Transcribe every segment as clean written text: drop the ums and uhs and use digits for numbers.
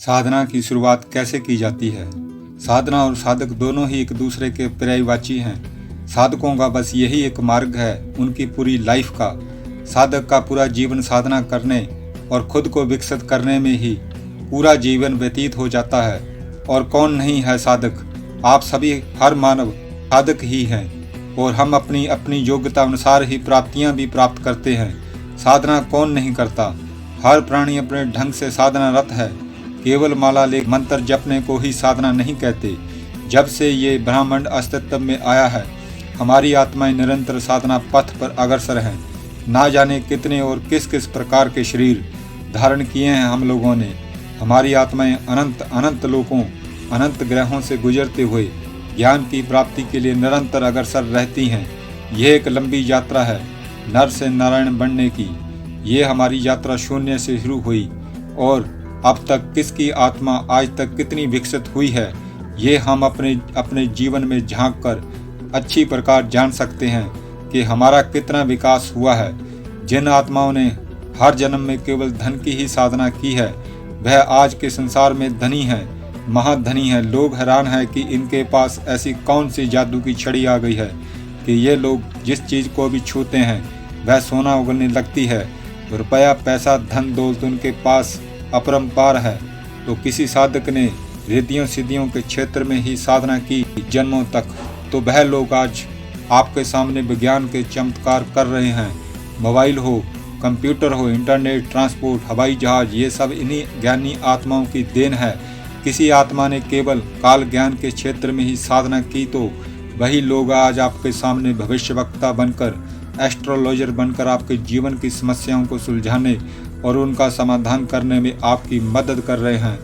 साधना की शुरुआत कैसे की जाती है? साधना और साधक दोनों ही एक दूसरे के पर्यायवाची हैं। साधकों का बस यही एक मार्ग है, उनकी पूरी लाइफ का। साधक का पूरा जीवन साधना करने और खुद को विकसित करने में ही पूरा जीवन व्यतीत हो जाता है। और कौन नहीं है साधक? आप सभी, हर मानव साधक ही हैं और हम अपनी अपनी योग्यता अनुसार ही प्राप्तियां भी प्राप्त करते हैं। साधना कौन नहीं करता? हर प्राणी अपने ढंग से साधनारत है। केवल माला ले मंत्र जपने को ही साधना नहीं कहते। जब से ये ब्रह्मांड अस्तित्व में आया है, हमारी आत्माएं निरंतर साधना पथ पर अग्रसर हैं। ना जाने कितने और किस किस प्रकार के शरीर धारण किए हैं हम लोगों ने। हमारी आत्माएं अनंत अनंत लोकों, अनंत ग्रहों से गुजरते हुए ज्ञान की प्राप्ति के लिए निरंतर अग्रसर रहती हैं। यह एक लंबी यात्रा है, नर से नारायण बनने की। ये हमारी यात्रा शून्य से शुरू हुई और अब तक किसकी आत्मा आज तक कितनी विकसित हुई है, ये हम अपने जीवन में झांक कर अच्छी प्रकार जान सकते हैं कि हमारा कितना विकास हुआ है। जिन आत्माओं ने हर जन्म में केवल धन की ही साधना की है, वह आज के संसार में धनी है, महाधनी है। लोग हैरान हैं कि इनके पास ऐसी कौन सी जादू की छड़ी आ गई है कि ये लोग जिस चीज़ को भी छूते हैं वह सोना उगलने लगती है। रुपया, पैसा, धन दौलत उनके पास अपरंपार है। तो किसी साधक ने रिद्धियों सिद्धियों के क्षेत्र में ही साधना की जन्मों तक, तो वह लोग आज आपके सामने विज्ञान के चमत्कार कर रहे हैं। मोबाइल हो, कंप्यूटर हो, इंटरनेट, ट्रांसपोर्ट, हवाई जहाज, ये सब इन्हीं ज्ञानी आत्माओं की देन है। किसी आत्मा ने केवल काल ज्ञान के क्षेत्र में ही साधना की तो वही लोग आज आपके सामने भविष्यवक्ता बनकर, एस्ट्रोलॉजर बनकर आपके जीवन की समस्याओं को सुलझाने और उनका समाधान करने में आपकी मदद कर रहे हैं।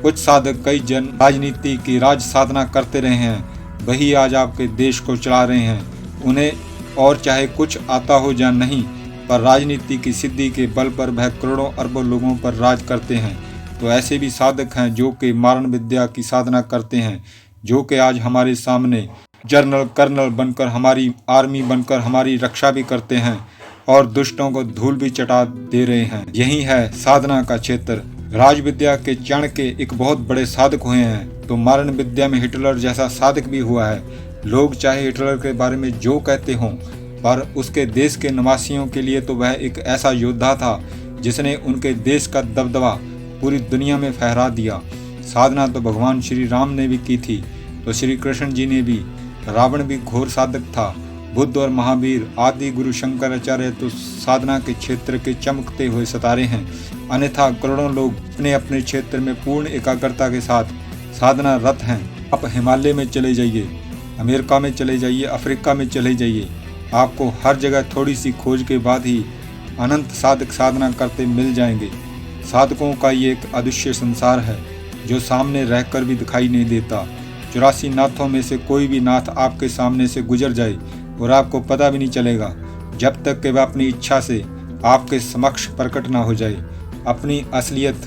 कुछ साधक कई जन राजनीति की राज साधना करते रहे हैं, वही आज आपके देश को चला रहे हैं। उन्हें और चाहे कुछ आता हो या नहीं, पर राजनीति की सिद्धि के बल पर वह करोड़ों अरबों लोगों पर राज करते हैं। तो ऐसे भी साधक हैं जो कि मारण विद्या की साधना करते हैं, जो कि आज हमारे सामने जनरल कर्नल बनकर, हमारी आर्मी बनकर हमारी रक्षा भी करते हैं और दुष्टों को धूल भी चटा दे रहे हैं। यही है साधना का क्षेत्र। राज विद्या के चाणक्य एक बहुत बड़े साधक हुए हैं, तो मारण विद्या में हिटलर जैसा साधक भी हुआ है। लोग चाहे हिटलर के बारे में जो कहते हों, पर उसके देश के निवासियों के लिए तो वह एक ऐसा योद्धा था जिसने उनके देश का दबदबा पूरी दुनिया में फहरा दिया। साधना तो भगवान श्री राम ने भी की थी, तो श्री कृष्ण जी ने भी। रावण भी घोर साधक था। बुद्ध और महावीर आदि गुरु शंकराचार्य तो साधना के क्षेत्र के चमकते हुए सितारे हैं। अन्यथा करोड़ों लोग अपने अपने क्षेत्र में पूर्ण एकाग्रता के साथ साधना रत हैं। आप हिमालय में चले जाइए, अमेरिका में चले जाइए, अफ्रीका में चले जाइए, आपको हर जगह थोड़ी सी खोज के बाद ही अनंत साधक साधना करते मिल जाएंगे। साधकों का ये एक अदृश्य संसार है जो सामने रहकर भी दिखाई नहीं देता। 84 नाथों में से कोई भी नाथ आपके सामने से गुजर जाए और आपको पता भी नहीं चलेगा, जब तक कि वह अपनी इच्छा से आपके समक्ष प्रकट ना हो जाए, अपनी असलियत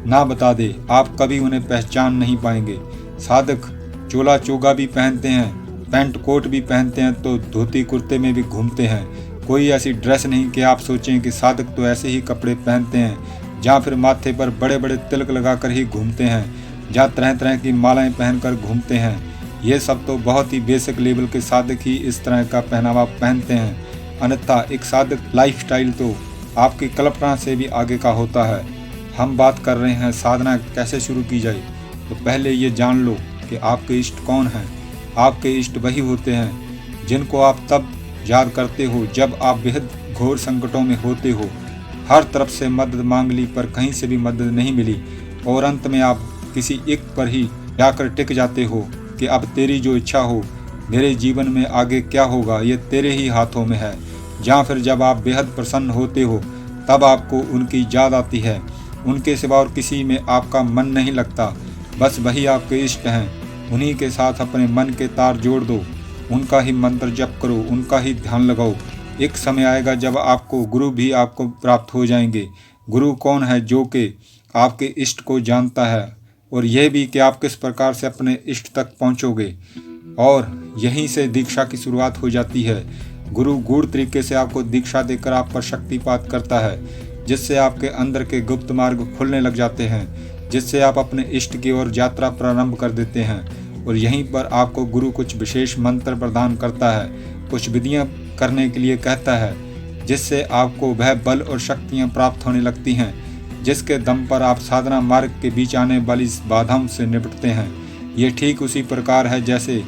ना बता दे। आप कभी उन्हें पहचान नहीं पाएंगे। साधक चोला चोगा भी पहनते हैं, पैंट कोट भी पहनते हैं, तो धोती कुर्ते में भी घूमते हैं। कोई ऐसी ड्रेस नहीं कि आप सोचें कि साधक तो ऐसे ही कपड़े पहनते हैं, जहाँ फिर माथे पर बड़े बड़े तिलक लगाकर ही घूमते हैं, जहाँ तरह तरह की मालाएं पहनकर घूमते हैं। ये सब तो बहुत ही बेसिक लेवल के साधक ही इस तरह का पहनावा पहनते हैं। अन्यथा एक साधक लाइफस्टाइल तो आपकी कल्पना से भी आगे का होता है। हम बात कर रहे हैं साधना कैसे शुरू की जाए, तो पहले ये जान लो कि आपके इष्ट कौन हैं। आपके इष्ट वही होते हैं जिनको आप तब याद करते हो जब आप बेहद घोर संकटों में होते हो। हर तरफ से मदद मांग ली पर कहीं से भी मदद नहीं मिली और अंत में आप किसी एक पर ही जाकर टिक जाते हो कि अब तेरी जो इच्छा हो, मेरे जीवन में आगे क्या होगा ये तेरे ही हाथों में है। जहाँ फिर जब आप बेहद प्रसन्न होते हो तब आपको उनकी याद आती है। उनके सिवा और किसी में आपका मन नहीं लगता। बस वही आपके इष्ट हैं, उन्हीं के साथ अपने मन के तार जोड़ दो, उनका ही मंत्र जप करो, उनका ही ध्यान लगाओ। एक समय आएगा जब आपको गुरु भी आपको प्राप्त हो जाएंगे। गुरु कौन है? जो कि आपके इष्ट को जानता है और यह भी कि आप किस प्रकार से अपने इष्ट तक पहुंचोगे। और यहीं से दीक्षा की शुरुआत हो जाती है। गुरु गूढ़ तरीके से आपको दीक्षा देकर आप पर शक्तिपात करता है, जिससे आपके अंदर के गुप्त मार्ग खुलने लग जाते हैं। जिससे आप इष्ट अपने इष्ट की ओर यात्रा प्रारंभ कर देते हैं। और यहीं पर आपको गुरु कुछ विशेष मंत्र प्रदान करता है, कुछ विधियां करने के लिए कहता है, जिससे आपको वह बल और शक्तियां प्राप्त होने लगती हैं, जिसके दम पर आप साधना मार्ग के बीच आने वाली बाधाओं से निपटते हैं। ये ठीक उसी प्रकार है जैसे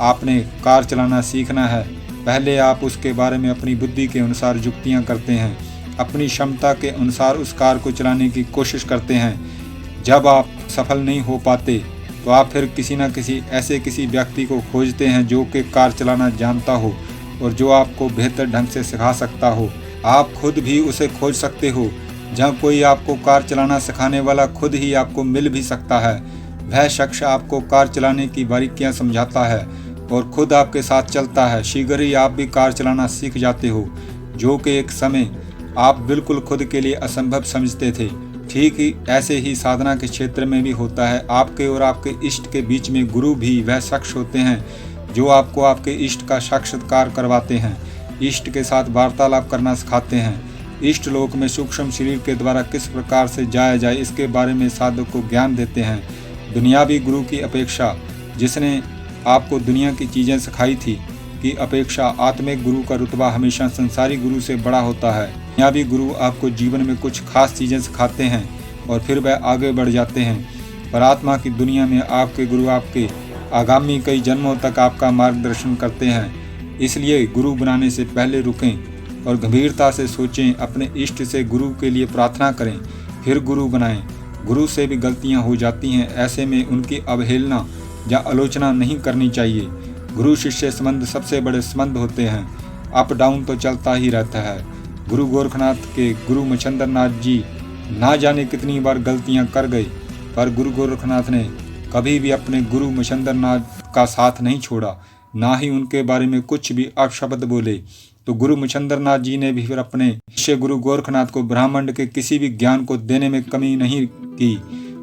आपने कार चलाना सीखना है। पहले आप उसके बारे में अपनी बुद्धि के अनुसार युक्तियां करते हैं, अपनी क्षमता के अनुसार उस कार को चलाने की कोशिश करते हैं। जब आप सफल नहीं हो पाते तो आप फिर किसी न किसी व्यक्ति को खोजते हैं जो कि कार चलाना जानता हो और जो आपको बेहतर ढंग से सिखा सकता हो। आप खुद भी उसे खोज सकते हो। जहाँ कोई आपको कार चलाना सिखाने वाला खुद ही आपको मिल भी सकता है, वह शख्स आपको कार चलाने की बारीकियां समझाता है और खुद आपके साथ चलता है। शीघ्र ही आप भी कार चलाना सीख जाते हो, जो कि एक समय आप बिल्कुल खुद के लिए असंभव समझते थे। ठीक ही ऐसे ही साधना के क्षेत्र में भी होता है। आपके और आपके इष्ट के बीच में गुरु भी वह शख्स होते हैं जो आपको आपके इष्ट का साक्षात्कार करवाते हैं, इष्ट के साथ वार्तालाप करना सिखाते हैं, इष्ट लोक में सूक्ष्म शरीर के द्वारा किस प्रकार से जाया जाए इसके बारे में साधक को ज्ञान देते हैं। दुनियावी गुरु की अपेक्षा, जिसने आपको दुनिया की चीज़ें सिखाई थी, की अपेक्षा आत्मिक गुरु का रुतबा हमेशा संसारी गुरु से बड़ा होता है। दुनियावी गुरु आपको जीवन में कुछ खास चीज़ें सिखाते हैं और फिर वह आगे बढ़ जाते हैं। पर आत्मा की दुनिया में आपके गुरु आपके आगामी कई जन्मों तक आपका मार्गदर्शन करते हैं। इसलिए गुरु बनाने से पहले रुकें और गंभीरता से सोचें, अपने इष्ट से गुरु के लिए प्रार्थना करें, फिर गुरु बनाएं। गुरु से भी गलतियां हो जाती हैं, ऐसे में उनकी अवहेलना या आलोचना नहीं करनी चाहिए। गुरु शिष्य संबंध सबसे बड़े संबंध होते हैं। अप डाउन तो चलता ही रहता है। गुरु गोरखनाथ के गुरु मच्छिंद्र नाथ जी ना जाने कितनी बार गलतियां कर गए, पर गुरु गोरखनाथ ने कभी भी अपने गुरु मच्छिंद्र नाथ का साथ नहीं छोड़ा, ना ही उनके बारे में कुछ भी अपशब्द बोले। तो गुरु मच्छिंद्र नाथ जी ने भी फिर अपने शिष्य गुरु गोरखनाथ को ब्रह्मांड के किसी भी ज्ञान को देने में कमी नहीं की,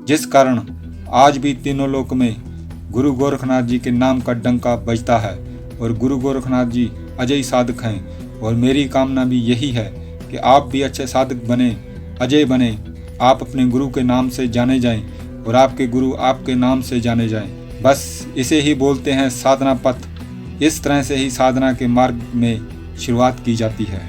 जिस कारण आज भी तीनों लोक में गुरु गोरखनाथ जी के नाम का डंका बजता है। और गुरु गोरखनाथ जी अजय साधक हैं और मेरी कामना भी यही है कि आप भी अच्छे साधक बने, अजय बने, आप अपने गुरु के नाम से जाने जाएं और आपके गुरु आपके नाम से जाने जाएं। बस इसे ही बोलते हैं साधना पथ। इस तरह से ही साधना के मार्ग में शुरुआत की जाती है।